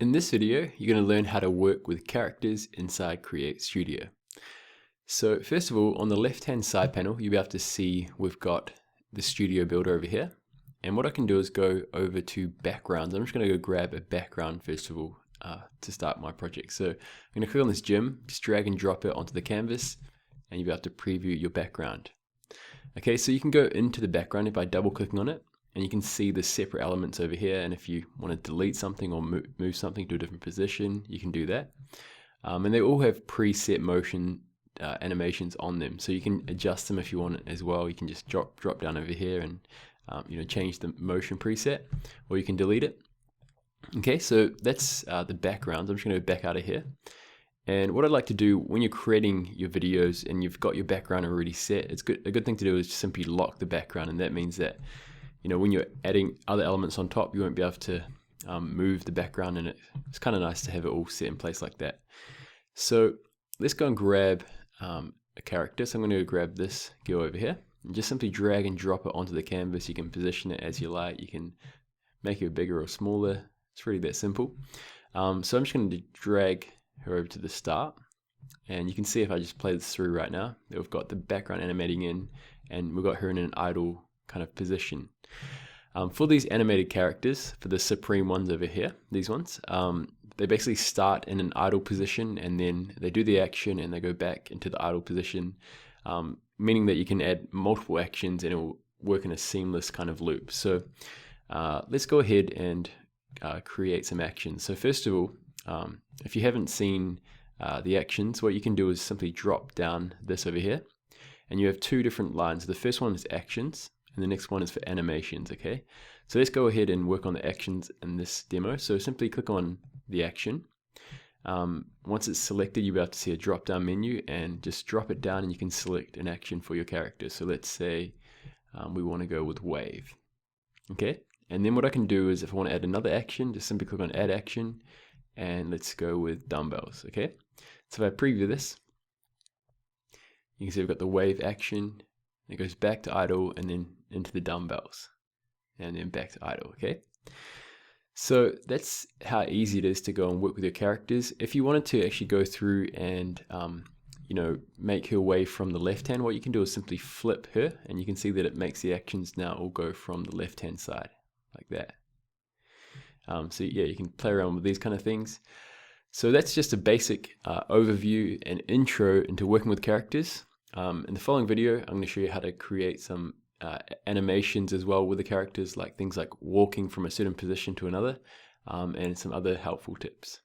In this video, you're going to learn how to work with characters inside Create Studio. So first of all, on the left-hand side panel, you'll be able to see we've got the Studio Builder over here. And what I can do is go over to backgrounds. I'm just going to go grab a background first of all to start my project. So I'm going to click on this gem, just drag and drop it onto the canvas, and you'll be able to preview your background. Okay, so you can go into the background by double clicking on it, and you can see the separate elements over here. And if you want to delete something or move something to a different position, you can do that. And they all have preset motion animations on them, so you can adjust them if you want it as well. You can just drop down over here and change the motion preset, or you can delete it. Okay, so that's the background. I'm just going to go back out of here. And what I'd like to do when you're creating your videos and you've got your background already set, a good thing to do is just simply lock the background, and that means that when you're adding other elements on top, you won't be able to move the background, and it's kind of nice to have it all set in place like that. So let's go and grab a character. So I'm going to grab this girl over here and just simply drag and drop it onto the canvas. You can position it as you like. You can make it bigger or smaller. It's really that simple. So I'm just going to drag her over to the start, and you can see if I just play this through right now that we've got the background animating in, and we've got her in an idle kind of position. For these animated characters, for the supreme ones over here, these ones, they basically start in an idle position, and then they do the action and they go back into the idle position, meaning that you can add multiple actions and it will work in a seamless kind of loop. So let's go ahead and create some actions. So first of all, if you haven't seen the actions, what you can do is simply drop down this over here, and you have two different lines. The first one is actions, and the next one is for animations. Okay, so let's go ahead and work on the actions in this demo. So simply click on the action. Once it's selected, you'll be able to see a drop down menu, and just drop it down and you can select an action for your character. So let's say we want to go with wave. Okay, and then what I can do is if I want to add another action, just simply click on add action, and let's go with dumbbells. Okay, so if I preview this, you can see we've got the wave action. It goes back to idle and then into the dumbbells and then back to idle. Okay, so that's how easy it is to go and work with your characters. If you wanted to actually go through and make her way from the left hand, what you can do is simply flip her, and you can see that it makes the actions now all go from the left hand side like that. So yeah, you can play around with these kind of things. So that's just a basic overview and intro into working with characters. In the following video, I'm going to show you how to create some animations as well with the characters, like things like walking from a certain position to another, and some other helpful tips.